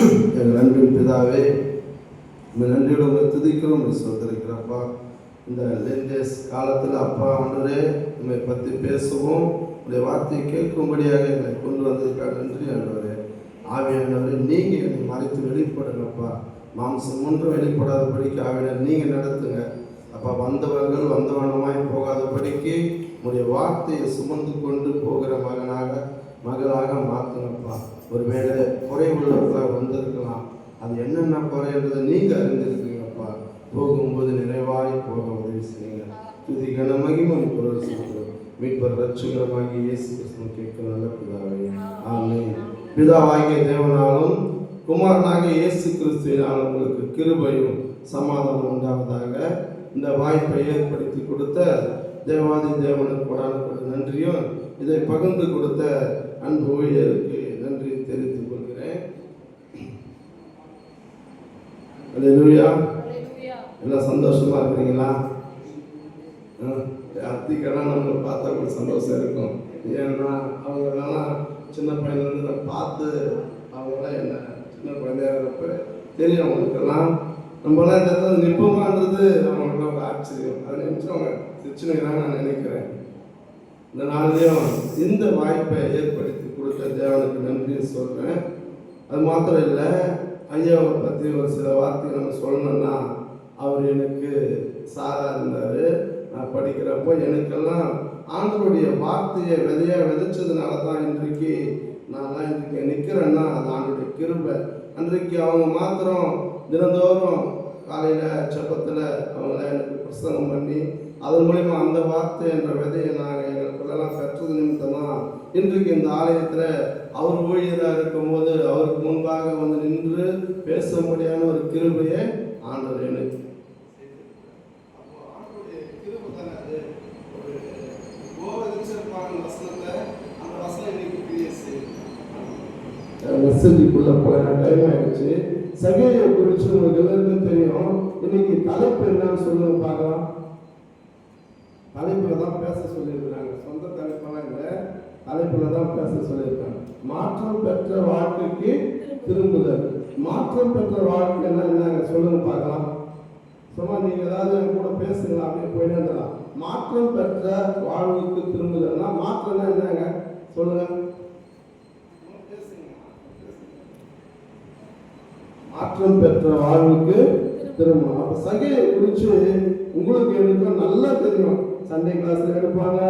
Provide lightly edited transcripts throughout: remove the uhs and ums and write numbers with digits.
எங்கள் அன்பின் பிதாவே, இந்த நன்றியோடு உங்களை துதிக்கிறோம். சொல்லிருக்கிறப்பா, இந்த லேட்டஸ்ட் காலத்தில் அப்பா ஆண்டவரே உங்களை பற்றி பேசவும் உங்களுடைய வார்த்தையை கேட்கும்படியாக எங்களை கொண்டு வந்ததுக்காக நன்றி ஆண்டவரே. ஆவியானவரே, நீங்கள் என்னை மறைத்து வெளிப்படுங்கப்பா. மாம்சம் ஒன்றும் வெளிப்படாதபடிக்கு ஆவியானவர் நீங்கள் நடத்துங்க அப்பா. வந்தவர்கள் வந்தவனமாய் போகாதபடிக்கு உங்களுடைய வார்த்தையை சுமந்து கொண்டு போகிற மகளாக மாற்றுங்கப்பா. ஒருவேளை குறை உள்ளவர்களாக வந்திருக்கலாம், அது என்னென்ன குறைன்றதை நீங்கள் அறிந்திருக்கீங்கப்பா. போகும்போது நிறைவாய் போக உதவி செய்யுங்க. துதி கன மகிமை பொருள் செய்கிறோம் மீட்பர் ரட்சகரமாகிய இயேசு கிறிஸ்துவை கேட்க நல்ல பிதாவே, ஆமென். பிதாவாகிய தேவனாலும் குமாரனாகிய இயேசு கிறிஸ்துவினாலும் உங்களுக்கு கிருபையும் சமாதானம் உண்டாவதாக. இந்த வாய்ப்பை ஏற்படுத்தி கொடுத்த தேவாதி தேவனுக்கு கொடான நன்றியும், இதை பகிர்ந்து கொடுத்த அன்பு ஊழியருக்கு நன்றி தெரிவித்துக் கொள்கிறேன். அல்லேலூயா. எல்லாம் சந்தோஷமா இருக்கிறீங்களா? அத்திக்கெல்லாம் நம்மளை பார்த்தா கூட சந்தோஷம் இருக்கும். ஏன்னா அவங்களெல்லாம் சின்ன பையன்லேருந்து நான் பார்த்து அவங்களாம் என்ன சின்ன குழந்தையா இருப்ப தெரியும் அவங்களுக்கெல்லாம். நம்மளாம் இந்த இடத்துல நிற்பமான்றது அவங்களுக்கு ஒரு ஆச்சரியம். அதை நினைச்சு அவங்க சிரிச்சுனுங்கிறாங்க நான் நினைக்கிறேன். இந்த நாளிலையும் இந்த வாய்ப்பை ஏற்படுத்தி கொடுத்த தேவனுக்கு நன்றி சொல்கிறேன். அது மாத்திரம் இல்லை, ஐயாவை பற்றி ஒரு சில வார்த்தை நம்ம சொல்லணும்னா, அவர் எனக்கு சாரா இருந்தார். நான் படிக்கிறப்போ எனக்கெல்லாம் ஆண்டவருடைய வார்த்தையை விதையாக விதைச்சதுனால தான் இன்றைக்கு நான்லாம் இன்றைக்கு நிற்கிறேன்னா அது ஆண்டவருடைய கிருபை. அன்றைக்கு அவங்க மாத்திரம் தினந்தோறும் காலையில் செப்பத்தில் அவங்கள எனக்கு பிரசங்கம் பண்ணி அதன் மூலிமா அந்த வார்த்தை என்ற விதையை நாங்கள் எங்களுக்குள்ளெல்லாம் பெற்றது நிமித்தமாக இன்றைக்கு இந்த ஆலயத்தில் அவர் ஊழியராக இருக்கும்போது அவருக்கு முன்பாக வந்து நின்று பேச முடியாத ஒரு கிருபையை ஆண்டவர் எனக்கு மெசேஜுக்குள்ள போற டைம் ஆயிடுச்சு. சகேயை குறித்து உங்களுக்கு எல்லாருக்கும் தெரியும். இன்னைக்கு தலைப்பு என்னன்னு சொல்லுங்க பார்க்கலாம். தலைப்புல தான் பேச சொல்லியிருக்கிறாங்க. சொந்த தலைப்பெல்லாம் இல்லை, தலைப்புல தான் பேச சொல்லியிருக்காங்க. மாற்றம் பெற்ற வாழ்க்கைக்கு திரும்புதல். மாற்றம் பெற்ற வாழ்க்கைன்னா என்னங்க சொல்லுங்க பார்க்கலாம். சும்மா நீங்க ஏதாவது கூட பேசுங்களா, அப்படியே போயிட்டே இருந்தலாம். மாற்றம் பெற்ற வாழ்வுக்கு திரும்புதல்னா மாற்றம்னா என்னங்க சொல்லுங்க. மாற்றம் பெற்ற வாழ்வுக்கு திரும்பணும். அப்ப சகையை குறித்து உங்களுக்கு எனக்கும் நல்லா தெரியும். சண்டே கிளாஸ்ல எடுப்பாங்க,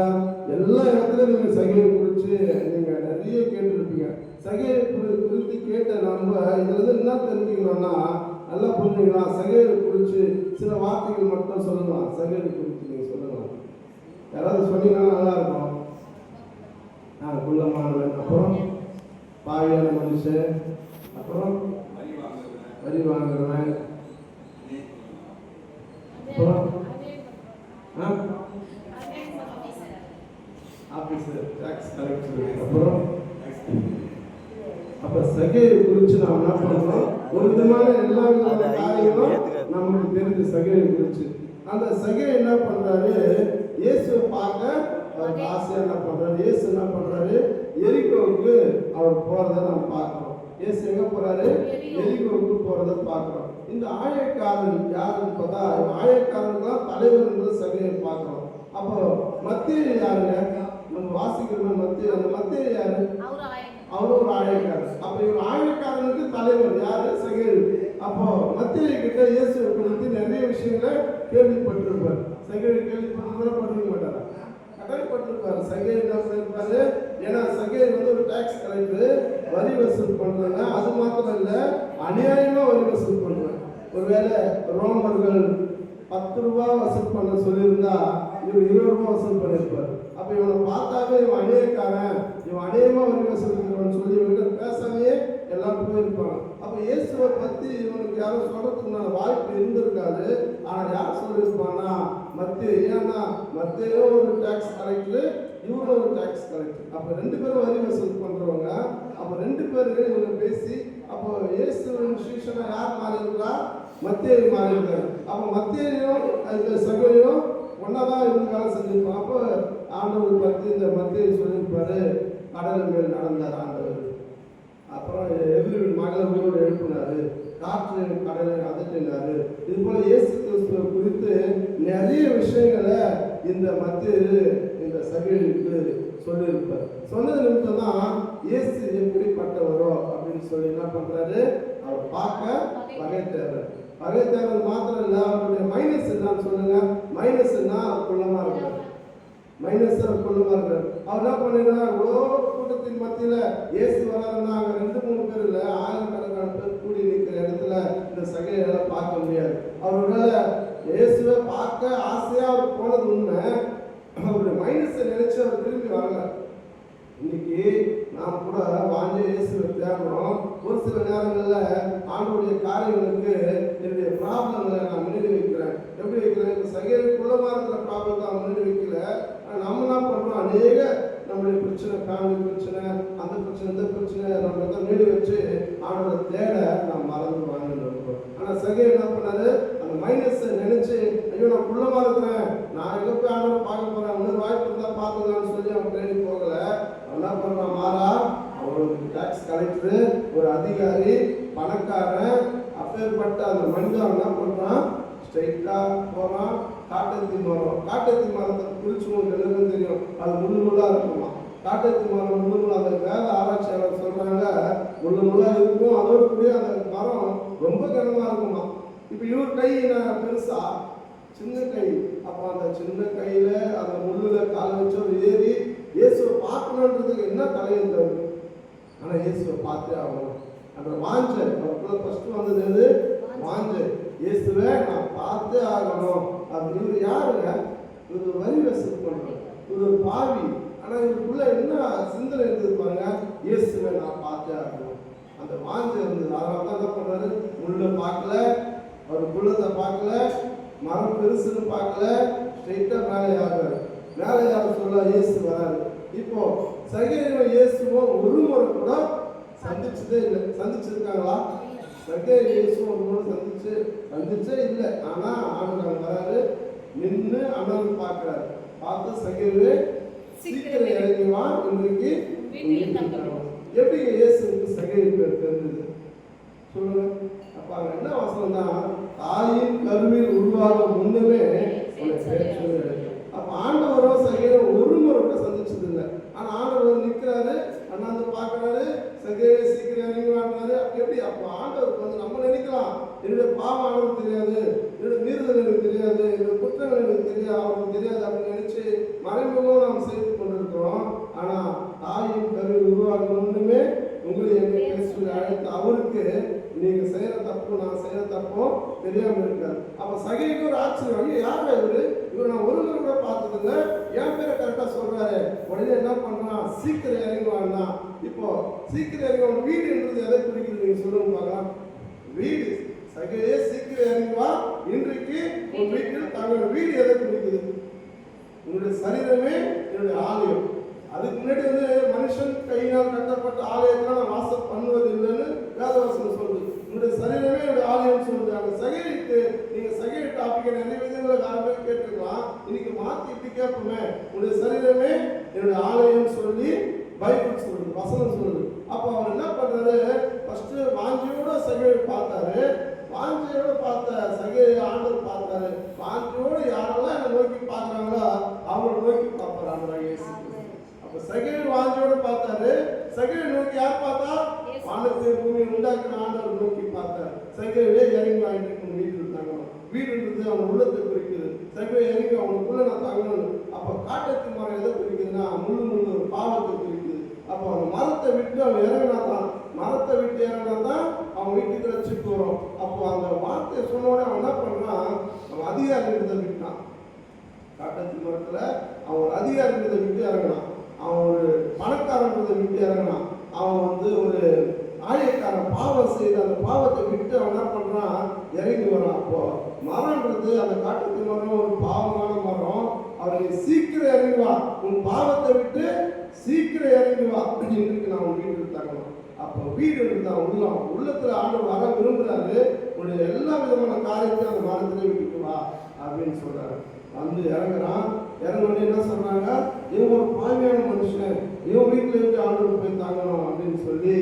எல்லா இடத்துலயும் நீங்க சகையை குறித்து நீங்க நிறைய கேட்டுருப்பீங்க. சகையை குறித்து கேட்ட நம்ம இதுல இருந்து என்ன தெரிஞ்சுக்கிறோம்னா, நல்லா புரிஞ்சுக்கலாம். சகையை குறித்து சில வார்த்தைகள் மட்டும் சொல்லலாம். சகையை குறித்து நீங்க சொல்லலாம். யாராவது சொன்னீங்கன்னா நல்லா இருக்கும். குள்ளமானவன், அப்புறம் பாவியான மனுஷன், அப்புறம் வரி வாங்குறவன், அப்புறம் ஆபீசர், டாக்ஸ் கலெக்டர், அப்புறம் அப்ப சகையை குறித்து நாம் என்ன பண்றோம்? ஒரு விதமான எல்லா விதமான காரியங்களும் நமக்கு தெரிஞ்ச சகையை குறித்து. அந்த சகை என்ன பண்றாரு? இயேசுவை பார்க்க அவர் ஆசையா என்ன பண்றாரு? இயேசு என்ன பண்றாரு? எரிகோவுக்கு அவர் போறதை நாம் பார்க்கிறோம். இயேசு எங்க போறாரு? எரிகோவுக்கு போறதை பார்க்கிறோம். இந்த ஆயக்காரன் யாருன்னு பார்த்தா, ஆயக்காரனுக்குலாம் தலைவர் என்ற சகையை பார்க்கிறோம். அப்போ மத்தேயு யாருங்க? நம்ம வாசிக்கிறோம் மத்தேயு. அந்த மத்தேயு யாரு? அவரும் ஒரு ஆயக்காரன். அப்ப இவர் ஆயக்காரனுக்கு தலைவர் யாரு? சகேயு. அப்போ மத்தேயு கிட்ட இயேசு குறித்து நிறைய விஷயங்களை கேள்விப்பட்டிருப்பார். சகேயு கேள்விப்பட்டிருக்க மாட்டாரா? கட்டாயப்பட்டிருப்பாரு. சகேயு என்ன பண்ணிருப்பாரு? ஏன்னா சகேயு வந்து ஒரு டாக்ஸ் கலெக்டர், வரி வசூல் பண்றாங்க. அது மாத்திரம் இல்ல, அநியாயமா வரி வசூல் பண்றாங்க. ஒருவேளை ரோமர்கள் 10 ரூபாய் வசூல் பண்ண சொல்லியிருந்தா இவர் 20 ரூபாய் வசூல் பண்ணிருப்பார். அப்ப இவனை பார்த்தாவே இவன் அநியாயக்காரன், இவன் அநியாயமா வரி வசூல் சொல்லி இவங்க பேசாமையே எல்லாம் போயிருப்பாங்க. அப்ப இயேசுவை பத்தி இவனுக்கு யாரும் சொல்றதுக்குண்டான வாய்ப்பு இருந்திருக்காது. ஆனா யார் சொல்லியிருப்பான்னா மத்தேயு. ஏன்னா மத்தேயு ஒரு டாக்ஸ் கலெக்டர், இவரும் ஒரு டாக்ஸ் கலெக்டர். அப்ப 2 பேரும் வரி வசூல் பண்றவங்க. அப்ப 2 பேருக்கு இவங்க பேசி, அப்போ இயேசுவின் சீஷனா யார் மாறி இருக்கா? மத்தேயு மாறி இருக்காரு. அப்ப மத்தேயும் அந்த சகையும் ஒன்னாதான் இருந்தாலும் செஞ்சிருப்பாங்க. அப்போ ஆண்டவர் பற்றி இந்த மத்தேயு சொல்லியிருப்பாரு, கடல் மேல் நடந்தார் ஆண்டவர். அப்புறம் எதிரி மகளை உயிரோடு எழுப்பினாரு, காற்று கடலை அதட்டினாரு. இது போல இயேசு கிறிஸ்துவ குறித்து நிறைய விஷயங்களை இந்த மத்தியில் இந்த சகேயுவுக்கு சொல்லியிருப்பார். சொன்னது நிமித்தம் தான் இயேசு எப்படிப்பட்டவரோ அப்படின்னு சொல்லி என்ன பண்றாரு, அவர் பார்க்க பகைத்தாரு. பகைத்தாரு மாத்திரம் இல்லை, அவருடைய மைனஸ் என்னன்னு சொல்லுங்க. மைனஸ் என்ன, குள்ளமா இருக்காரு. மைனஸ் குள்ளமா இருக்காரு. அவர் என்ன பண்ணிடுறாரு, இவ்வளோ கூட்டத்தின் மத்தியில இயேசு வராருன்னா அங்க 2-3 பேர் இல்லை, ஆயிரக்கணக்கான பேர் கூடி நிற்கிற இடத்துல இந்த சகையை பார்க்க முடியாது. அவரோட இயேசுவை பார்க்க ஆசையா அவர் போனது உண்மை. அவருடைய மைனஸை நினைச்சு அவர் திரும்பி வரல. இன்னைக்கு நாம் கூட வாஞ்ச இயேசுவை தேடுறோம். ஒரு சில நேரங்களில் ஆண்டோடைய காரியங்களுக்கு என்னுடைய ப்ராப்ளங்களை நான் முன்னாடி வைக்கிறேன். எப்படி வைக்கிறேன், இப்போ சகைக்குள்ளமா இருக்கிற ப்ராப்ளத்தை அவன் முன்னாடி வைக்கல. நம்ம என்ன பண்றோம், அநேக நம்மளுடைய பிரச்சனை, ஃபேமிலி பிரச்சனை, அந்த பிரச்சனை, இந்த பிரச்சனை நம்ம முன்னாடி வச்சு ஆண்டோட தேட நாம் மறந்து வாங்கிட்டு இருக்கோம். ஆனால் சகை என்ன பண்ணாரு, அந்த மைனஸை நினைச்சு ஐயோ நான் குள்ளமா இருக்கிறேன், நான் எங்க போய் ஆண்டோட பார்க்க போறேன், இன்னொரு வாய்ப்பு இருந்தா பார்த்துக்கலாம்னு சொல்லி அவன் தேடி போகல. என்ன பண்றான், மாறா அவங்களுக்கு டாக்ஸ் கலெக்டர், ஒரு அதிகாரி, பணக்காரன், அப்பேற்பட்ட அந்த மனிதன் என்ன பண்றான், ஸ்ட்ரைட்டா போறான். காட்டத்தி மரம், காட்டத்தி மரத்தை குறிச்சு உங்களுக்கு எல்லாருக்கும் தெரியும், அது முள்ளுமுள்ளா இருக்குமா. காட்டத்தி மரம் முள்ளுமுள்ளா, அந்த வேத ஆராய்ச்சியாளர் சொல்றாங்க முள்ளுமுள்ளா இருக்கும், அதோடு கூட அந்த மரம் ரொம்ப கனமா இருக்குமா. இப்போ இவர் கை பெருசா, சின்ன கை. அப்போ அந்த சின்ன கையில அந்த முள்ளுல கால வச்சு ஒரு ஏறி இயேசுவை பார்க்கணுன்றதுக்கு என்ன தலையில் தருது. ஆனால் இயேசுவை பார்த்தே ஆகணும். அந்த வாஞ்ச அவருக்குள்ள ஃபர்ஸ்ட் வந்தது எது, வாஞ்ச. இயேசுவை நான் பார்த்தே ஆகணும். அது இவர் யாருங்க, இவர் ஒரு வரி வசூல் பண்றாரு, இவர் ஒரு பாவி. ஆனால் இவருக்குள்ள என்ன சிந்தனை இருந்திருப்பாங்க, இயேசுவை நான் பார்த்தே ஆகணும். அந்த வாஞ்ச இருந்தது. அதனால தான் என்ன பண்றாரு, முள்ள பார்க்கல, அவர் குள்ளத்தை பார்க்கல, மரம் பெருசுன்னு பார்க்கல, ஸ்ட்ரெயிட்டா மேலே யாரு, மேலே யாரும் சொல்ல இயேசு வராரு. இப்போ சகேயுவும் இயேசுவும் ஒரு முறை கூட சந்திச்சதே இல்லை. சந்திச்சிருக்காங்களா? சகேயு இயேசுவும் ஒரு முறை சந்திச்சே இல்லை. ஆனா ஆண்டவர் வராரு, நின்று அமர்ந்து பார்க்கிறாரு. பார்த்து சகேயுவே சீக்கிரம் இறங்கி வா, இன்றைக்கு எப்படி இயேசுக்கு சகேயு பேர் தெரிஞ்சது சொல்லுங்க. அப்ப அங்க என்ன வசனம் தான், தாயின் கருவில் உருவாக முன்னமே அப்ப ஆண்டவரும் சகேயை ஒரு முறை கூட சந்திச்சது இல்லை. ஆனா ஆண்டவர் நிற்கிறாரு, அண்ணாந்து பார்க்கிறாரு, சகேயை சீக்கிரம் இறங்கி வாங்கினாரு. எப்படி அப்போ ஆண்டவருக்கு வந்து நம்ம நினைக்கலாம், என்னுடைய பாவம் ஆண்டவருக்கு தெரியாது, என்னுடைய மீறுதல் எனக்கு தெரியாது, என்னுடைய குற்றங்கள் எனக்கு தெரியாது, அவருக்கு தெரியாது அப்படின்னு நினைச்சு மறைமுகம் நாம் செய்து கொண்டிருக்கிறோம். ஆனா தாயின் கருவில் உருவாக முன்னுமே உங்களை என்னை அழைத்து அவருக்கு நீங்க செய்யற தப்பு நான் செய்யற தப்பும் தெரியாம இருக்காரு. அப்ப சகைக்கு ஒரு ஆச்சரியம், யாரு இவரு நான் ஒரு முறை கூட பார்த்ததில்லை, என் பேரை கரெக்டா சொல்றாரு. உடனே என்ன பண்றான், சீக்கிரம் இறங்குவான்னா. இப்போ சீக்கிரம் இறங்குவான் வீடுன்றது எதை குறிக்கிறது நீங்க சொல்லுங்க பார்க்கலாம். வீடு சகையே சீக்கிரம் இறங்குவா, இன்றைக்கு உன் வீட்டில் தங்களோட வீடு எதை குறிக்குது, உங்களுடைய சரீரமே என்னுடைய ஆலயம். அதுக்கு முன்னாடி வந்து மனுஷன் கையினால் கட்டப்பட்ட ஆலயத்தில் நான் வாசம் பண்ணுவது இல்லைன்னு வேதவசனம் சொல்லுது. உங்களுடைய சரீரமே என்னுடைய ஆலயம் சொல்லுது. அந்த சகைக்கு நீங்க சகை டாபிக்கை நிறைய விதங்களை யாருமே கேட்டுக்கலாம். இன்னைக்கு மாற்றி இப்படி கேட்போமே, உங்களுடைய சரீரமே என்னுடைய ஆலயம் சொல்லி பைபிள் சொல்லுது, வசனம் சொல்லுது. அப்போ அவர் என்ன பண்றாரு, ஃபர்ஸ்ட் வாஞ்சியோட சகையை பார்த்தாரு. வாஞ்சியோட பார்த்த சகையை ஆண்டவர் பார்த்தாரு. வாஞ்சியோட யாரெல்லாம் என்னை நோக்கி பார்க்குறாங்களோ அவங்களை நோக்கி பார்ப்பாரு ஆண்டவர் இயேசு. சகையை வாஞ்சியோட பார்த்தாரு. சகையை நோக்கி யார் பார்த்தா, வானத்தை பூமியை உண்டாக்குற ஆண்டவர் நோக்கி பார்த்தார். சகையே இறங்கி வாங்கிட்டு வீடு இருந்தாங்க. வீடுன்றது அவன் உள்ளத்தை குறிக்குது. சகையை இறங்கி அவனுக்குள்ள நான் தங்கணும். அப்ப காட்டத்து மரம் எதை குறிக்குதுன்னா முள்ளு ஒரு பாவத்தை குறிக்குது. அப்போ அவன் மரத்தை விட்டு அவன் இறங்கினா தான், மரத்தை விட்டு இறங்கினா தான் அவன் வீட்டுக்கு வச்சுட்டு வரும். அப்போ அந்த வார்த்தையை சொன்னோடனே அவன் என்ன பண்றான், அவன் அதிகாரிகளை விட்டான். காட்டத்து மரத்துல அவன் அதிகாரிகளை விட்டு இறங்கினான். அவன் ஒரு பணக்காரன்றதை விட்டு இறங்கினான். அவன் வந்து ஒரு ஆயக்காரன் பாவம் செய்து அந்த பாவத்தை விட்டு அவன் என்ன பண்றான், இறங்கி வரான். அப்போ மரம்ன்றது அந்த காட்டுக்கு மரம் ஒரு பாவமான மரம். அவரை சீக்கிரம் இறங்கி வா, உன் பாவத்தை விட்டு சீக்கிரம் இறங்கி வா, இன்றைக்கு நான் உன் வீடு தங்கணும். அப்போ வீடு இருந்தான் உள்ளம், உள்ளத்துல ஆண்டவர் வர விரும்புறாரு. உன்னுடைய எல்லா விதமான காரியத்தையும் அந்த மரத்திலே விட்டுட்டு வா அப்படின்னு சொல்றாரு. வந்து இறங்குறான். இறங்கணுன்னு என்ன சொல்றாங்க, இவன் ஒரு பாவியான மனுஷன், இவன் வீட்டில் இருந்து ஆண்டவர் போய் தாங்கணும் அப்படின்னு சொல்லி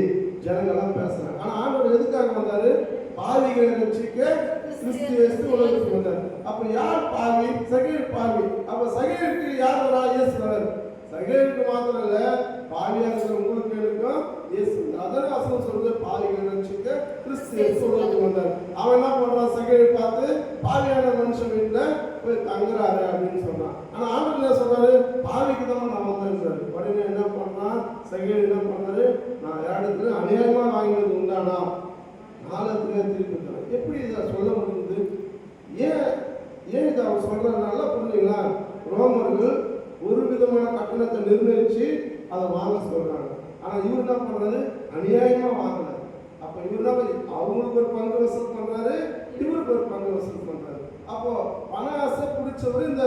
ஜனங்கள்லாம் பேசுறாங்க. ஆனா ஆண்டவர் எதுக்காக வந்தாரு? பாவிகளை ரட்சிக்க கிறிஸ்து இயேசு உலகத்துக்கு வந்தார். அப்ப யார் பாவி? சகேயு பாவி. அப்ப சகேயுக்கு யார் வரா? இயேசு வரார். சகேயுக்கு மாத்திரம் இல்ல, பாவியா இருக்கிற உங்களுக்கு இருக்கும் இயேசு. அதான் வசனம் சொல்றது, பாவிகளை ரட்சிக்க கிறிஸ்து இயேசு உலகத்துக்கு வந்தார். அவன் என்ன பண்றான்? சகேயு பார்த்து பாவியான மனுஷன் வீட்டுல போய் தங்குறாரு அப்படின்னு சொன்னான். ஆனா ஆண்டவர் என்ன சொல்றாரு? பாவிக்கு தான் நான் வந்தேன். உடனே என்ன பண்ணான்? சகேயு என்ன பண்ணாரு? நான் இடத்துல அநியாயமா வாங்கினது உண்டானா நாளத்துல திருப்பி தரேன். எப்படி இதை சொல்ல முடியுது? ஏன் இதை அவர் சொல்றதுனால புரிஞ்சுங்களா? ரோமர்கள் ஒரு விதமான கட்டணத்தை நிர்ணயிச்சு அதை வாங்க சொல்றாங்க. ஆனா இவர் என்ன பண்றாரு? அநியாயமா வாங்கினார். அப்ப இவர் என்ன, அவங்களுக்கு ஒரு பங்கு வசூல் பண்றாரு, இவருக்கு ஒரு பங்கு வசூல் பண்றாரு. அப்போ பண ஆசை பிடிச்சவர் இந்த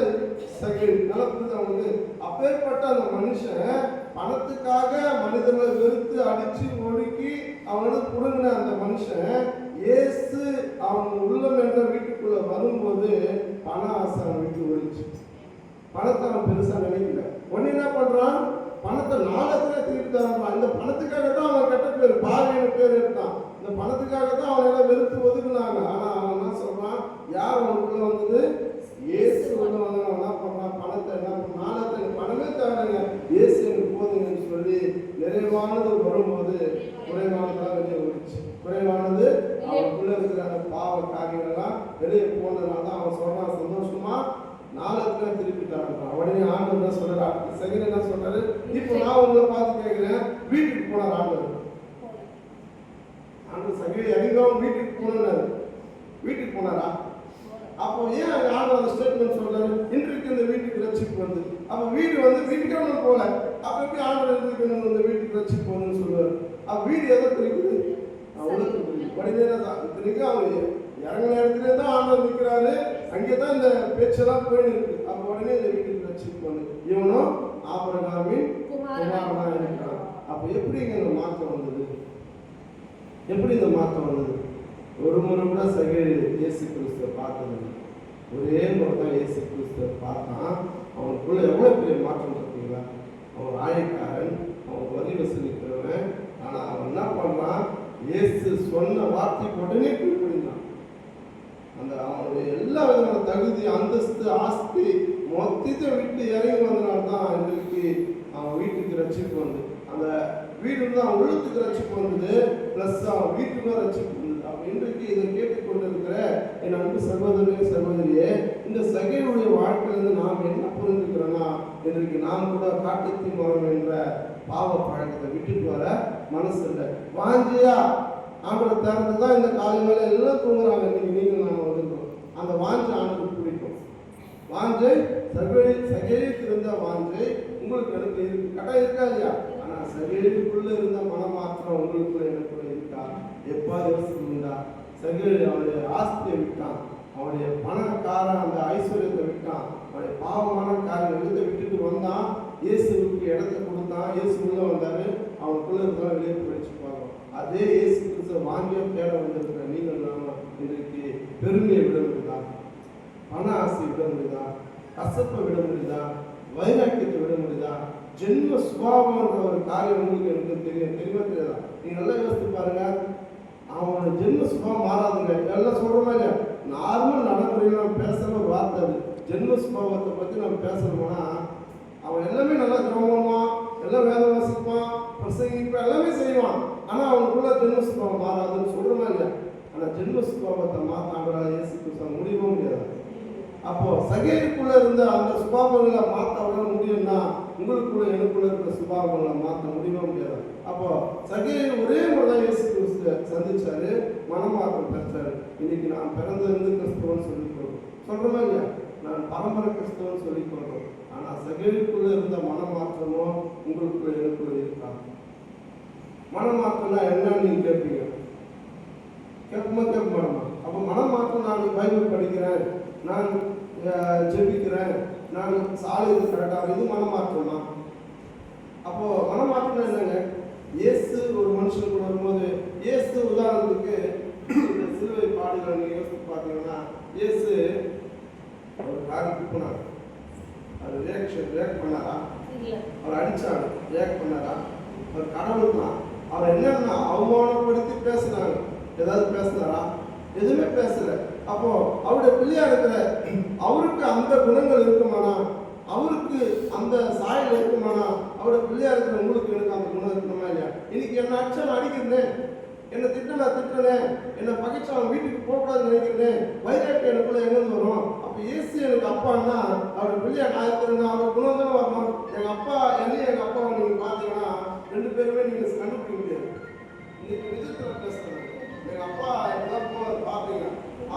சகேயு. நல்லா புரியுது அவங்களுக்கு? அப்பேற்பட்ட அந்த மனுஷன் பணத்துக்காக மனிதர்களை வெறுத்து அடிச்சு ஒடுக்கி அவனோட புடுங்கின அந்த மனுஷன் இயேசு அவன் உள்ளம் என்ற வீட்டுக்குள்ள வரும்போது பண ஆசை அவன் வீட்டு ஓடிச்சு. பணத்தை அவன் பெருசா நினைக்கல. ஒன்னு என்ன பண்றான்? பணத்தை நாளத்துல திருப்பி தரான். இந்த பணத்துக்காக தான் அவன் கெட்ட பேர், பாவியான பேர் எடுத்தான். இந்த பணத்துக்காக தான் அவன் எல்லாம் வெறுத்து ஒதுக்குனாங்க. ஆனா அவன் என்ன சொல்றான்? யார் அவனுக்குள்ள வந்தது? இயேசு உள்ள வந்து அவன் என்ன பண்றான்? பணத்தை என்ன பண்ண, நாளத்தை பணமே தேவைங்க, இயேசு எனக்கு போதுங்கன்னு சொல்லி நிறைவானது வரும்போது குறைவானதெல்லாம் வெளியே ஓடிச்சு. குறைவானது அவனுக்குள்ள இருக்கிற அந்த பாவ காரியங்கள்லாம் வெளியே போனதுனால தான் அவன் சொல்றான் சந்தோஷமா நாளத்துல திருப்பி தரான். உடனே ஆண்டவர் என்ன சொல்றாரு? சகேயு என்ன சொல்றாரு? இப்போ நான் உங்களை பார்த்து கேட்கிறேன், வீட்டுக்கு போனார் ஆண்டவர். ஆண்டவர் சகேயு எங்கவும் வீட்டுக்கு போனாரு. வீட்டுக்கு போனாரா? அப்போ ஏன் ஆண்டவர் அந்த ஸ்டேட்மெண்ட் சொல்றாரு? இன்றைக்கு இந்த வீட்டுக்கு ரட்சிப்பு வந்து, அப்ப வீடு வந்து வீட்டுக்கே ஒன்று போல, அப்ப எப்படி ஆண்டவர் இன்றைக்கு இந்த வீட்டுக்கு ரட்சிப்பு வந்துன்னு சொல்லுவார்? அப்ப வீடு எதை குறிக்குது? உலகத்தை குறிக்குது. உடனே தான் இத்தனைக்கு அவங்க இறங்கின இடத்துல தான் ஆண்டவர் நிற்கிறாரு. அங்கேதான் இந்த பேச்செல்லாம் போயிருக்கு. அப்ப உடனே இந்த வீட்டுக்கு ரட்சிப்பு வந்து, இவனும் ஆபிரகாமின் குமாரனா இருக்கிறான். அப்ப எப்படி இந்த மாற்றம் வந்தது? எப்படி இந்த மாற்றம் வந்தது? ஒரு முறை கூட சகேயு இயேசு கிறிஸ்துவை பார்த்தது. ஒரே முறை தான் இயேசு கிறிஸ்துவை பார்த்தான். அவனுக்குள்ள எவ்வளவு பெரிய மாற்றம் பார்த்தீங்களா? அவன் ஆயக்காரன், அவன் வரி வசூலிக்கிறவன். ஆனா அவன் என்ன பண்றான்? இயேசு சொன்ன வார்த்தை உடனே கீழ்ப்படிந்தான். அந்த அவனுடைய எல்லா விதமான தகுதி, அந்தஸ்து, ஆஸ்தி மொத்தத்தை விட்டு இறங்கி வந்தனால்தான் இன்றைக்கு அவன் வீட்டுக்கு ரட்சிப்பு வந்து, அந்த வீடு தான் உள்ளத்துக்கு ரட்சிப்பு வந்தது, பிளஸ் அவன் வீட்டுக்கும் ரட்சிப்பு வந்தது. அப்ப இன்றைக்கு இதை கேட்டுக்கொண்டிருக்கிற என் அன்பு சகோதரனே சகோதரியே, இந்த சகேயுடைய வாழ்க்கையிலிருந்து நாம் என்ன புரிஞ்சுக்கிறோம்னா, இன்றைக்கு நாம் கூட காட்டுத்தீ மரம் என்ற பாவ பழக்கத்தை விட்டுட்டு வர மனசு இல்லை. வாஞ்சியா ஆண்டோட திறந்து தான் இந்த காலை மேல எல்லாம் தூங்குறாங்க. நீங்க நாங்கள் வந்துருக்கோம். அந்த வாஞ்சை ஆண்டுக்கு பிடிக்கும். வாஞ்சை சகேயுக்கு இருந்த வாஞ்சை உங்களுக்கு எனக்கு இருக்கு. கட்டாயம் இருக்கா இல்லையா? ஆனா சகேயுக்குள்ள இருந்த மனமாற்றம் உங்களுக்குள்ள எனக்குள்ள இருக்கா? எப்பா யோசிச்சுண்டா? சகேயு அவனுடைய ஆஸ்தியை விட்டான், அவனுடைய பணக்கார அந்த ஐஸ்வர்யத்தை விட்டான், அவனுடைய பாவமான காரியத்தை விட்டுட்டு வந்தான். இயேசுக்கு இடத்தை கொடுத்தான். இயேசு உள்ள வந்தாரு. அவனுக்குள்ள இருந்தாலும் வெளியே போயிடுச்சு. பார்க்கும் அதே இயேசு கிறிஸ்துவ வாங்கிய தேட வந்திருக்கிற நீங்கள் நாம இன்றைக்கு பெருமையை விட முடியுதா? பண ஆசை விட முடியுதா? கசப்பை விட முடியுதா? வைராக்கியத்தை விட முடியுதா? ஜென்ம சுபாவம்ன்ற ஒரு காரியம் உங்களுக்கு எனக்கு தெரியுமா தெரியாதா? நீங்க நல்லா யோசித்து பாருங்க. அவனோட ஜென்ம சுபாவம் மாறாதுங்க. எல்லாம் சொல்றோமா இல்லையா? நார்மல் நடைமுறையில் நம்ம பேசுற ஒரு வார்த்தை அது. ஜென்ம சுபாவத்தை பத்தி நம்ம பேசுறோம்னா, அவன் எல்லாமே நல்லா ஜெபம் பண்ணுவான், எல்லாம் வேலை வாசிப்பான், பிரசங்கிப்பான், எல்லாமே செய்வான். ஆனா அவனுக்குள்ள ஜென்ம சுபாவம் மாறாதுன்னு சொல்றோமா இல்லையா? ஆனா ஜென்ம சுபாவத்தை மாத்தாண்டா இயேசு கிறிஸ்து முடியவும் முடியாது. அப்போ சகேயுக்குள்ள இருந்த அந்த சுபாவங்களை மாற்ற முடியும்னா, உங்களுக்குள்ள எனக்குள்ள இருக்கிற சுபாவங்களை மாற்ற முடியவே முடியாது. அப்போ சகேயு ஒரே முறை இயேசு கிறிஸ்து சந்திச்சாரு, மனமாற்றம் பெற்றாரு. இன்னைக்கு நான் பிறந்திருந்து கிறிஸ்துவன்னு சொல்லிக்கொள்றோம். சொல்றோமா இல்லையா? நான் பரம்பரை கிறிஸ்துவன்னு சொல்லிக்கொள்றோம். ஆனா சகேயுக்குள்ள இருந்த மனமாற்றமோ உங்களுக்குள்ள எனக்குள்ள இருக்கா? மனமாற்றம்னா என்னன்னு நீங்க கேட்பீங்க. கேட்போமா கேட்க மாட்டோமா? அப்போ மனமாற்றம், நான் பைபிள் படிக்கிறேன், நான் ஜெபிக்கிறேன், நான் சாலையில் கரெக்டாக, இது மனமாற்றம் தான். அப்போ மனமாற்றம் என்னங்க? இயேசு ஒரு மனுஷன் கூட வரும்போது, இயேசு உதாரணத்துக்கு இந்த சிலுவை பாடுகளை நீங்க யோசித்து பார்த்தீங்கன்னா, இயேசு ஒரு காரியம் துப்புனார். அது ரியாக்ட் பண்ணாரா? அவர் அடிச்சாரு, ரியாக்ட் பண்ணாரா? அவர் கடவுள் தான். அவர் என்னன்னா அவமானப்படுத்தி பேசினாங்க. ஏதாவது பேசினாரா? எதுவுமே பேசல. அப்போ அவருடைய பிள்ளையா இருக்கிற அவருக்கு அந்த குணங்கள் இருக்குமானா, அவருக்கு அந்த சாயல் இருக்குமானா, அவருடைய பிள்ளையா இருக்கிற உங்களுக்கு எனக்கு அந்த குணம் இருக்கணுமா இல்லையா? இன்னைக்கு என்ன அடிச்சா நான் அடிக்கிறேன், என்னை திட்ட நான் திட்டுறேன், என்னை பகைச்சா அவன் வீட்டுக்கு போகக்கூடாதுன்னு நினைக்கிறேன், வைராட்டு எனக்குள்ள எங்கேருந்து வரும்? அப்போ இயேசு எனக்கு அப்பான்னா அவருடைய பிள்ளையா நான் இருக்கிறேன்னா அவருடைய குணம் தானே வரணும். எங்கள் அப்பா என்னையும் எங்கள் அப்பாவை நீங்கள் பார்த்தீங்கன்னா 2 பேருமே நீங்கள் கண்டுபிடிக்க முடியாது. இன்னைக்கு நிஜத்தில் பேசுகிறேன். எங்கள் அப்பா எப்பதான் போவார் பார்ப்பீங்க,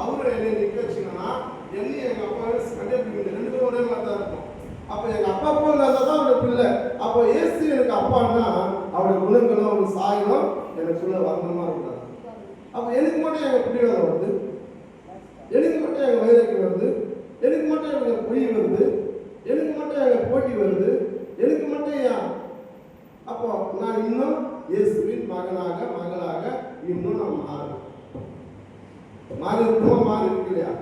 அவரும் என்னை நிற்க வச்சுங்கன்னா என்னையும் எங்கள் அப்பாவே கண்டுபிடிக்க 2 பேரும் ஒரே மாதிரி தான் இருக்கும். அப்போ எங்கள் அப்பா போல தான் அவருடைய பிள்ளை. அப்போ இயேசு எனக்கு அப்பான்னா அவருடைய குணங்களும் அவருடைய சாயலும் எனக்குள்ள வரணுமா இருக்காது. அப்போ எனக்கு மட்டும் எங்கள் பிடிவாதம் வருது, எனக்கு மட்டும் எங்கள் வைராக்கியம் வருது, எனக்கு மட்டும் எங்கள் பொய் வருது, எனக்கு மட்டும் எங்கள் போட்டி வருது, எனக்கு மட்டும் ஏன்? அப்போ நான் இன்னும் இயேசுவின் மகனாக மகளாக இன்னும் நான் மாறி இருக்குமா? மாறி இருக்கு இல்லையா?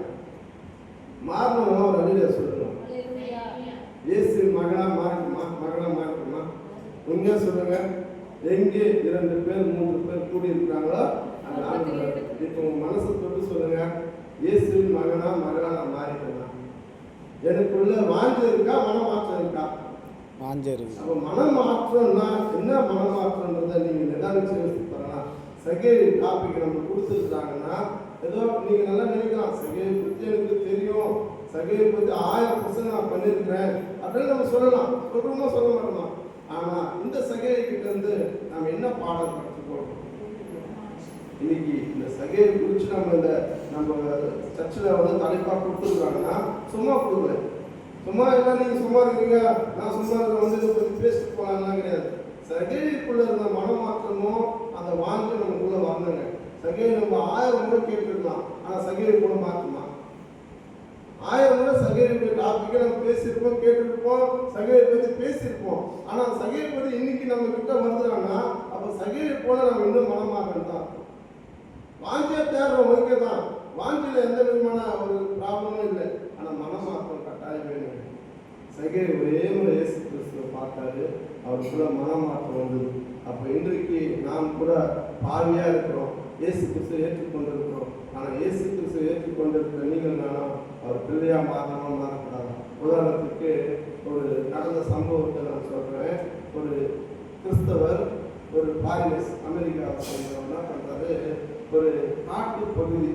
மாறணும். ஒரு அடியில சொல்லணும், இயேசுவின் மகனா மாறிக்குமா? மகனா மாறிக்குமா? உண்மையா சொல்லுங்க. எங்கே 2 பேர் 3 பேர் கூடி இருக்கிறாங்களோ அந்த ஆண்டு இப்போ உங்க மனசை தொட்டு சொல்லுங்க, இயேசுவின் மகனா மகளா நான் மாறிட்டேன்னா எனக்குள்ள வாஞ்ச இருக்கா, மனமாற்றம் இருக்கா? வாஞ்ச இருக்கு. அப்போ மனமாற்றம்னா என்ன? மனமாற்றம்ன்றதை நீங்க நிதானிச்சு யோசிப்பாங்கன்னா, சகேவி டாபிக் நம்ம கொடுத்துருக்காங்கன்னா ஏதோ நீங்க நல்லா நினைக்கலாம், சகேவி பற்றி எனக்கு தெரியும், சகேவி பற்றி 1000% நான் பண்ணியிருக்கிறேன் அப்படின்னு நம்ம சொல்லலாம். சொல்றோமா சொல்ல மாட்டோமா? ஆனா இந்த சகேவி கிட்ட இருந்து நம்ம என்ன பாடம் கற்றுக்கொள்றோம்? இன்னைக்கு இந்த சகேவி குறித்து நம்ம சர்ச்சில் தலைப்பா கொடுத்துருக்காங்கன்னா சும்மா கொடுக்கல. சும்மா இல்லை நீங்க சும்மா இருக்கீங்க, நான் சும்மா இருக்க இதை பற்றி பேசிட்டு போகலாம்லாம் கிடையாது. சகேவிக்குள்ள இருந்த மனமாற்றமும் அந்த வாங்கி நமக்குள்ள வரணுங்க. சகேவி நம்ம 1000 முறை கேட்டுருக்கலாம், ஆனா சகேவி கூட மாற்றுமா? 1000 முறை சகேவி டாபிக்கை நம்ம பேசியிருப்போம், கேட்டிருப்போம், சகேவி பற்றி பேசியிருப்போம். ஆனா சகேவி பற்றி இன்னைக்கு நம்ம கிட்ட வந்துடுறாங்கன்னா அப்போ சகேவி போல நம்ம இன்னும் மனமாகணும் தான். வாஞ்சியா தேடுறோம், ஓகே தான், வாஞ்சியில எந்த விதமான ஒரு ப்ராப்ளமும் இல்லை. ஆனா மனமாற்றம் கட்டாயம் வேணும். சகேவி ஒரே முறை இயேசு கிறிஸ்துவை பார்த்தாரு, அவருக்குள்ள மனமாற்றம் வந்தது. அப்போ இன்றைக்கு நாம் கூட பாவியா இருக்கிறோம், இயேசு கிறிஸ்துவை ஏற்றுக்கொண்டிருக்கிறோம். ஆனா இயேசு கிறிஸ்துவை ஏற்றுக்கொண்டிருக்கிற நீங்கள் நானும் அவர் பிள்ளையா மாறணுமா மாறக்கூடாது. உதாரணத்துக்கு ஒரு நடந்த சம்பவத்தை நான் சொல்றேன். ஒரு கிறிஸ்தவர் ஒரு பாரிஸ் அமெரிக்காவை சேர்ந்தவர் என்ன பண்றாரு, ஒரு காட்டுப்பகுதி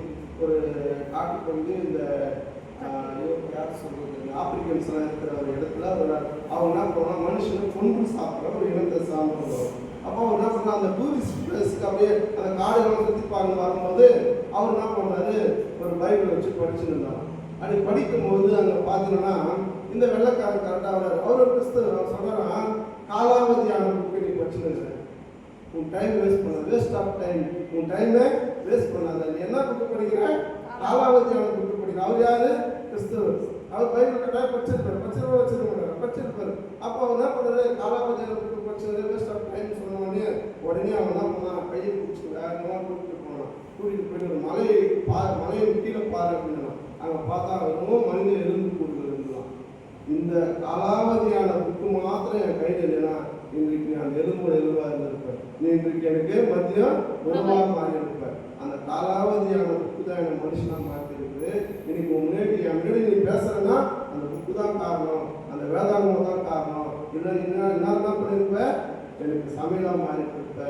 இந்த யார் சொல்றது ஆப்பிரிக்கன்ஸ் எல்லாம் இருக்கிற ஒரு இடத்துல அவங்க என்ன பண்ணா மனுஷனை கொண்டு சாப்பிட்ற ஒரு இனத்தை சாப்பிடுவாங்க. அப்போ அவர் என்ன பண்ணா அந்த டூரிஸ்ட் பிளேஸ்க்கு அப்படியே அந்த காடுகளை சுற்றி பார்க்க வரும்போது அவர் என்ன பண்ணாரு, ஒரு பைபிள் வச்சு படிச்சுருந்தார். அப்படி படிக்கும்போது அங்கே பார்த்தீங்கன்னா இந்த வெள்ளைக்காரன் கரெக்டாக அவர் கிறிஸ்தவர் சொல்றாரா, காலாவதியான புக்கு நீ படிச்சுருங்க, உன் டைம் வேஸ்ட் பண்ண, வேஸ்ட் ஆஃப் டைம், உன் டைமை வேஸ்ட் பண்ணாத. நீ என்ன புக்கு படிக்கிற? காலாவதியான புக்கு படிக்கிற. அவர் யாரு? கிறிஸ்தவர். அவர் பைபிள் கட்டாயம் படிச்சிருப்பாரு. அப்போ அவர் என்ன பண்ணுறாரு, காலாவதியான புக்கு படிச்சது வேஸ்ட் ஆஃப் டைம் சொன்னோடனே உடனே அவன் என்ன பண்ணான், கையை பிடிச்சி வேகமாக கூட்டிட்டு போனான். கூட்டிகிட்டு போயிட்டு ஒரு மலையை கீழே பாரு அப்படின்னா அங்கே பார்த்தா ரொம்ப மனித எலும்பு கூடுதல் இருந்துலாம். இந்த காலாவதியான புக்கு மாத்திரம் என் கையில் இல்லைன்னா இன்றைக்கு நான் எலும்பாக இருந்திருப்பேன். நீ இன்றைக்கு எனக்கு மதியம் உணவாக மாறி இருப்பேன். அந்த காலாவதியான புக்கு தான் என் மனுஷனாக மாற்றி இருக்குது. இன்னைக்கு என் முன்னாடி நீ பேசுறேன்னா அந்த புக்கு தான் காரணம், அந்த வேதாங்கம் தான் காரணம். இல்லை என்ன பண்ணிருப்ப, எனக்கு சமையலாக மாறிட்டு இருப்ப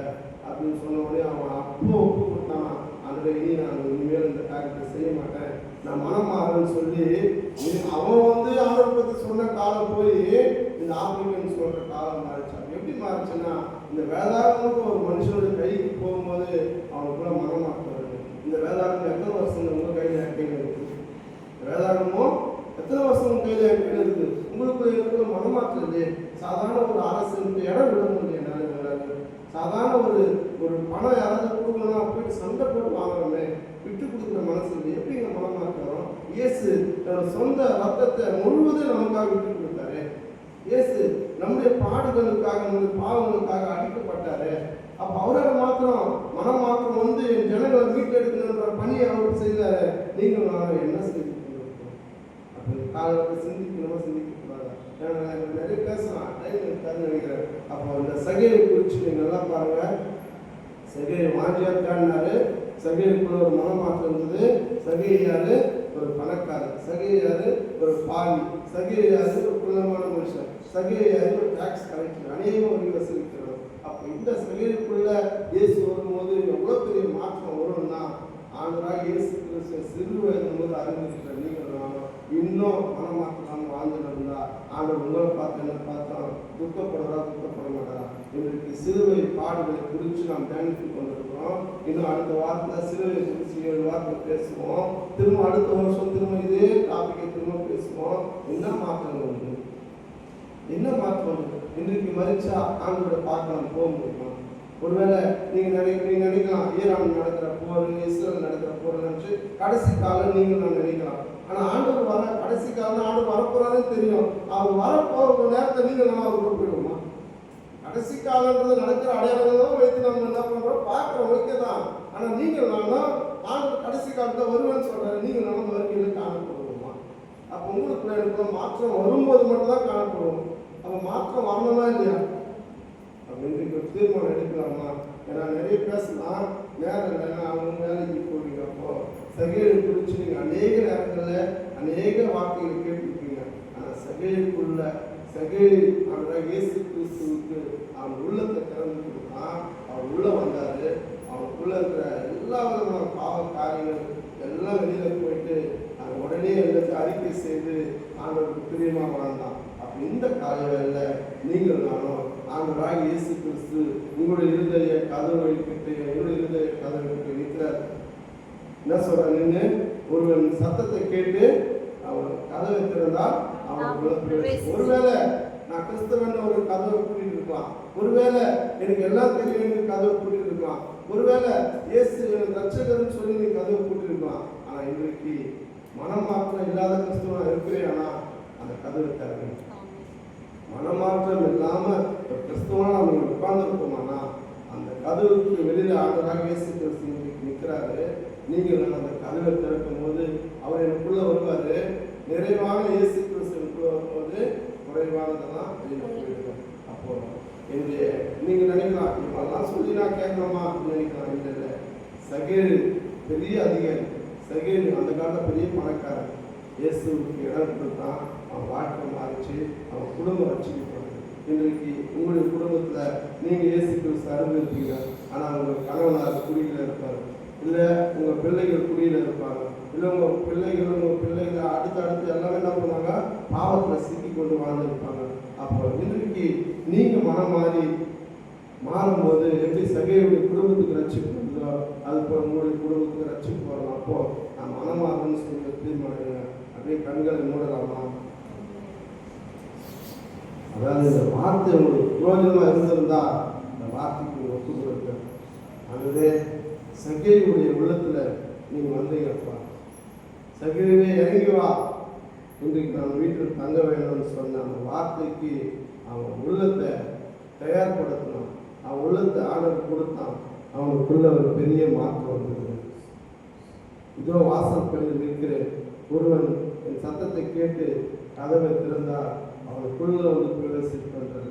அப்படின்னு சொன்ன உடனே அவன் அப்போ ஒப்பு கொடுத்தான். அதில் இனி நான் இனிமேல் இந்த காரியத்தை செய்ய மாட்டேன், நான் மனம் மாறன்னு சொல்லி அவன் ஆண்டவரை பற்றி சொன்ன காலம் போய் இந்த ஆப்பிரிக்கன் சொல்ற காலம் மாறிச்சு. எப்படி மாறிச்சுன்னா இந்த வேதாகமும் ஒரு மனுஷனுடைய கைக்கு போகும்போது அவனுக்குள்ள மனம் மாற்றம் வருது. இந்த வேதாகம் எத்தனை வருஷம் உங்க கையில் இருக்கு? வேதாகமும் எத்தனை வருஷம் கையில் இருக்குது? உங்களுக்கு இருக்கிற மனமாற்றம் இல்லையே. சாதாரண ஒரு அரசுக்கு இடம் விட முடியும். சாதாரண ஒரு பணம் யாராவது கொடுக்கணும் போயிட்டு சண்டை போட்டு வாங்குறோமே, விட்டு கொடுக்குற மனசு இல்லை. எப்படி இங்கே மனமாற்றம்? இயேசு தன்னோட சொந்த ரத்தத்தை முழுவதும் நமக்காக விட்டு கொடுத்தாரு. இயேசு நம்முடைய பாடுகளுக்காக நம்முடைய பாவங்களுக்காக அடிக்கப்பட்டாரு. அப்போ அவரோட மாத்திரம் மனமாற்றம் என் ஜனங்களை மீட்டெடுக்கணுன்ற பணியை அவர் செய்தாரு. நீங்கள் நான் என்ன செய்து கொண்டிருக்கோம் அப்படி காலத்தை சிந்திக்கணுமா சிந்திக்கக்கூடாது. நிறைய பேசலாம், டைம் இருக்காதுன்னு நினைக்கிறேன். அப்போ இந்த சகையை குறித்து நீங்கள் நல்லா பாருங்க. சகேயை வாஞ்சியாக்கான்னாரு. சகேயுக்குள்ள ஒரு மனமாற்றம் இருந்தது. சகேயை யாரு? ஒரு பணக்காரர். சகேயை யாரு? ஒரு பாவி. சகேயை யாரு? ஒரு குள்ளமான மனுஷன். சகேயை யாரு? ஒரு டாக்ஸ் கலெக்டர். அநேக வரி வசூலிக்கிறோம். அப்போ இந்த சகேயுக்குள்ள இயேசு வரும்போது எவ்வளவு பெரிய மாற்றம் வரும்னா, ஆண்டவராக இயேசு கிறிஸ்து சிறு வயது போது அறிந்திருக்கிற நீங்கள் இன்னும் மனமாற்றம் வாழ்ந்துட்டு இருந்தா ஆண்டவர் உங்களை பார்த்து என்ன பார்த்தோம் துக்கப்படவா துக்கப்பட மாட்டாரா? இன்றைக்கு சிலுவை பாடுகளை குறித்து நாம் தியானித்துக் கொண்டிருக்கிறோம். இன்னும் அடுத்த வாரத்தில் சிலுவை குறித்து 7 வாரத்தை பேசுவோம். திரும்ப அடுத்த வருஷம் திரும்ப இதே டாபிக்கை திரும்ப பேசுவோம். என்ன மாற்றம் உண்டு? என்ன மாற்றம் உண்டு? இன்றைக்கு மறிச்சா ஆண்டவரை பார்க்கலாம் போக முடியுமா? ஒருவேளை நீங்க நினைக்கலாம் ஈரான் நடக்கிற போர், இஸ்ரேல் நடக்கிற போர் நினைச்சு கடைசி காலம் நான் நினைக்கலாம். ஆனா ஆண்டவர் வர கடைசி காலம் ஆண்டவர் வரப்போறாருன்னு தெரியும். அவர் வரப்போற நேரத்தை நம்ம அவர் போயிடுவோமா? கடைசி காலன்றது நடக்கிற அடையாளங்களும் வைத்து நம்ம என்ன பண்றோம் பார்க்கிறோம், ஓகே தான். ஆனா நானும் ஆண்டவர் கடைசி காலத்தை வருவேன்னு சொல்றாரு. நம்ம வருகையில் காணப்படுவோமா? அப்ப உங்களுக்கு எனக்கு மாற்றம் வரும்போது மட்டும் தான் காணப்படுவோம். அப்ப மாற்றம் வரணுமா இல்லையா? இன்றைக்கு ஒரு தீர்மானம் எடுக்கலாமா? ஏன்னா நிறைய பேசலாம், நேரம் இல்லைன்னா அவங்க வேலைக்கு போகிறப்போ சகேயை குறித்து நீங்கள் அநேக நேரங்களில் அநேக வார்த்தைகளை கேட்டிருப்பீங்க. ஆனால் சகேயுக்குள்ள சகேயை அவராக இயேசு கிறிஸ்துவுக்கு அவன் உள்ளத்தை திறந்து கொடுத்தான். அவன் உள்ள வந்தாரு. அவனுக்குள்ள இருக்கிற எல்லா விதமான பாவ காரியங்கள் எல்லாம் வெளியில போயிட்டு அவன் உடனே எல்லாத்தையும் அறிக்கை செய்து ஆண்டவருக்கு பிரியமா வாழ்ந்தான். அப்ப இந்த காலையில் நீங்கள் நானும் ஆண்டவராக இயேசு கிறிஸ்து உங்களுடைய இருதய கதவை கிட்டே என்னுடைய இருதய கதவை கிட்டே நிற்கிறார். என்ன சொல்றாங்க? ஒருவன் சத்தத்தை கேட்டு அவன் கதவை திறந்தால் அவன் ஒருவேளை நான் கிறிஸ்தவன் ஒரு கதவை கூட்டிட்டு இருக்கலாம். ஒருவேளை எனக்கு எல்லாம் தெரியும் கதவை கூட்டிட்டு இருக்கலாம். ஒருவேளை இயேசு எனக்கு ரட்சகர்னு சொல்லி நீ கதவை கூட்டிட்டு இருக்கலாம். ஆனா இன்றைக்கு மனமாற்றம் இல்லாத கிறிஸ்தவனா இருக்கிறேன். ஆனா அந்த கதவை திறக்கணும். மனமாற்றம் இல்லாம ஒரு கிறிஸ்தவனா நம்ம உட்கார்ந்துருக்கோமானா அந்த கதவுக்கு வெளியில ஆண்டவராக இயேசு கிறிஸ்து நிற்கிறாரு. நீங்கள் அந்த கதவை திறக்கும் போது அவர் எனக்குள்ள வருவாரு. நிறைவான இயேசு கிறிஸ்துக்குள்ள வரும்போது குறைவானதெல்லாம் வெளியில போயிடுவோம். அப்போ என்னுடைய நீங்க நினைக்கலாம் இப்பெல்லாம் சொல்லி நான் கேட்கலாமா அப்படின்னு நினைக்கலாம். இல்லை இல்லை, சகேலு பெரிய அதிகாரி. சகேலு அந்த காலத்துல பெரிய பணக்காரன். இயேசுக்கு இடம் கொடுத்தான். அவன் வாழ்க்கை மாறிச்சு. அவன் குடும்பம் ரட்சிக்கப்பட்டது. இன்றைக்கு உங்களுடைய குடும்பத்தில் நீங்கள் இயேசு கிறிஸ்து அறிந்திருப்பீங்க. ஆனால் உங்கள் கணவனார் குடியில் இருப்பார், இல்லை உங்கள் பிள்ளைகள் குடியில் இருப்பாங்க, இல்லை உங்கள் பிள்ளைகள் அடுத்து எல்லாமே என்ன பண்ணுவாங்க? பாவத்தில் சிக்கி கொண்டு வாழ்ந்துருப்பாங்க. அப்போ இன்றைக்கு நீங்கள் மனம் மாறும்போது எப்படி சகையுடைய குடும்பத்துக்கு ரட்சிப்பு வருதோ அது போல் உங்களுடைய குடும்பத்துக்கு ரட்சிப்பு வரலாம். அப்போ நான் மனம் மாறணும்னு சொல்லி தீர்மானம் அப்படியே கண்களை மூடலாமா? அதாவது இந்த வார்த்தை உங்களுக்கு புரோஜனமாக இருந்திருந்தா இந்த வார்த்தைக்கு ஒத்து கொடுக்க. அதுவே சகேயுடைய உள்ளத்தில் நீங்கள் வந்தீங்கப்பா, சகேயுவே இறங்கி வா, இன்றைக்கு நம்ம வீட்டில் தங்க வேணும்னு சொன்ன அந்த வார்த்தைக்கு அவன் உள்ளத்தை தயார்படுத்தணும். அவன் உள்ளத்தை ஆர்டர் கொடுத்தான். அவனுக்குள்ள ஒரு பெரிய மாற்றம் வந்தது. இதோ வாசல் படியில் இருக்கிறேன், ஒருவன் என் சத்தத்தை கேட்டு கதவை திறந்தால் அவனுக்குள்ள வந்து பிரவேசிக்கின்றது.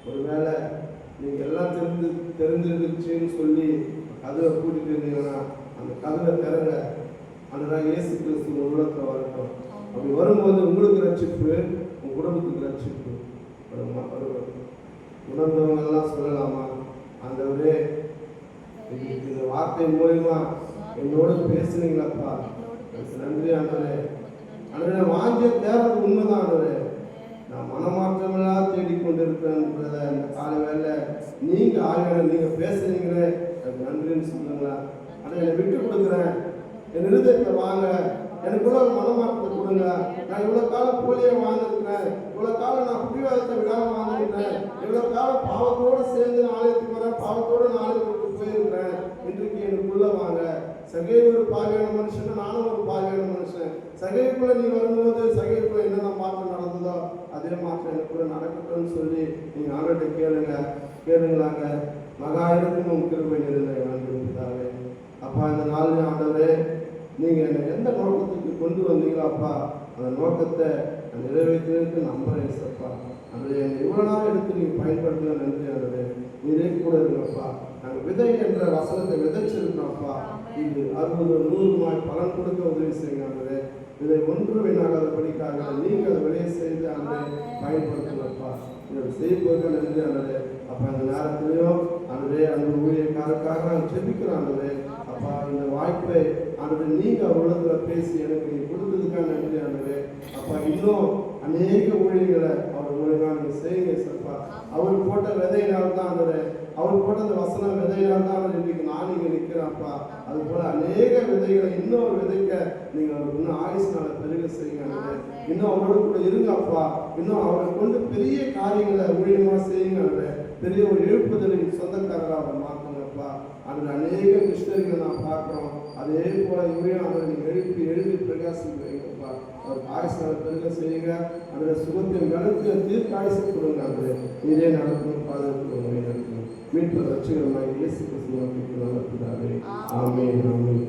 ஒருவேளை நீங்கள் எல்லாம் தெரிஞ்சிருந்துச்சுன்னு சொல்லி கதவை கூட்டிட்டு இருந்தீங்கன்னா அந்த கதவை திறங்க. அந்த இயேசு கிறிஸ்து உள்ளத்தை வரட்டும். அப்படி வரும்போது உங்களுக்கு ரட்சிப்பு, உங்கள் குடும்பத்துக்கு ரட்சிப்பு உணர்ந்தவங்க எல்லாம் சொல்லலாமா? ஆண்டவரே இந்த வார்த்தை மூலியமா என்னோடு பேசுனீங்களப்பா, நன்றி ஆண்டவரே. ஆண்டவரே வாங்கிய தேர்வு உண்மைதான் ஆண்டவரே. நான் மனமாற்றமெல்லாம் தேடிக்கொண்டிருக்கிறேன்றத இந்த கால வேலை நீங்கள் ஆகிய நீங்கள் பேசுனீங்களே அதுக்கு நன்றின்னு சொல்லுங்களா? அதை என்னை விட்டு கொடுக்குறேன், என் இருதயத்தில் வாங்க, எனக்குள்ள ஒரு மனமாற்றத்தை கொடுங்க. நான் இவ்வளோ காலம் போலியை வாழ்ந்துருக்கிறேன், இவ்வளோ காலம் நான் புரிவாதத்தை விடாமல் வாழ்ந்துருக்கிறேன், இவ்வளோ காலம் பாவத்தோடு சேர்ந்து ஆலயத்துக்கு வரேன், பாவத்தோடு ஆலயத்துக்கு போயிருக்கிறேன். இன்றைக்கு எனக்குள்ள வாங்க. சகேயு ஒரு பாவியான மனுஷன், நானும் ஒரு பாவியான மனுஷன். சகேயுக்குள்ள நீ வரும்போது சகேயுக்குள்ள என்னென்ன மாற்றம் நடந்ததோ அதே மாற்றம் எனக்குள்ள நடக்கட்டும்னு சொல்லி நீங்கள் ஆண்டவர்கிட்ட கேளுங்களாங்க. மகா இருக்கும் கிருபை நிறைந்த வாழ்ந்துருந்தாவே. அப்பா இந்த நாள் ஆண்டவரே நீங்கள் என்னை எந்த நோக்கத்துக்கு கொண்டு வந்தீங்களோ அப்பா அந்த நோக்கத்தை நான் நிறைவேற்றினதுக்கு நம்புறேன் சப்பா. அதை என்னை இவ்வளோ நாள் எடுத்து நீங்கள் பயன்படுத்தின நன்றி ஆண்டவரே. நீரே கூட இருங்கப்பா. நாங்கள் விதை என்ற வசனத்தை விதைச்சிருக்கோம்ப்பா. இது 60 100 பலன் கொடுக்க உதவி செய்யுங்க ஆண்டவரே. இதை ஒன்று வீணாகாதபடிக்காக நீங்கள் அதை விளைய செய்து அந்த பயன்படுத்தணும்ப்பா. இதை செய்வதற்கு நன்றி ஆண்டவரே. அப்போ அந்த நேரத்திலையும் ஆண்டவரே அந்த ஊழியக்காரருக்காக நாங்கள் செபிக்கிறோம் ஆண்டவரே. அப்பா இந்த வாய்ப்பை ஆண்டவரே நீங்கள் உள்ளத்தில் பேசி எனக்கு நீ கொடுத்ததுக்காக நன்றி ஆண்டவரே. அப்பா இன்னும் அநேக ஊழியர்களை அவர் மூலியமாக நீங்கள் செய்யுங்க சப்பா. அவர் போட்ட விதையினால் தான் ஆண்டவரே, அவர் போட்ட அந்த வசனம் விதையினால் தான் இன்றைக்கு நான் இங்கே நிற்கிறேன்ப்பா. அது போல அநேக விதைகளை இன்னொரு விதைக்க நீங்கள் இன்னும் ஆயுஷ்னால பெருக செய்யுங்க. இன்னும் அவரோட கூட இருங்கப்பா. இன்னும் அவரை கொண்டு பெரிய காரியங்களை ஊழியமாக செய்யுங்க. பெரிய ஒரு எழுப்புதலின் சொந்தக்காரராக அவரை மாற்றுங்கப்பா. அந்த அநேக கிருஷ்ணர்களை நான் பார்க்குறோம். அதே போல இவரையும் அவரை நீங்கள் எழுப்பி பிரகாசம் வைங்கப்பா. அவர் ஆயுஷ்னால பெருக செய்யுங்க. அந்த சுகத்தின் கணக்கு தீர்க்க ஆயுசை கொடுங்க. அந்த இதே நடக்கணும் பாதுகாப்பு மீட்பு ரட்சகரமாக இயேசு கிறிஸ்துவின் நாமத்தில் ஆமென் ஆமென்.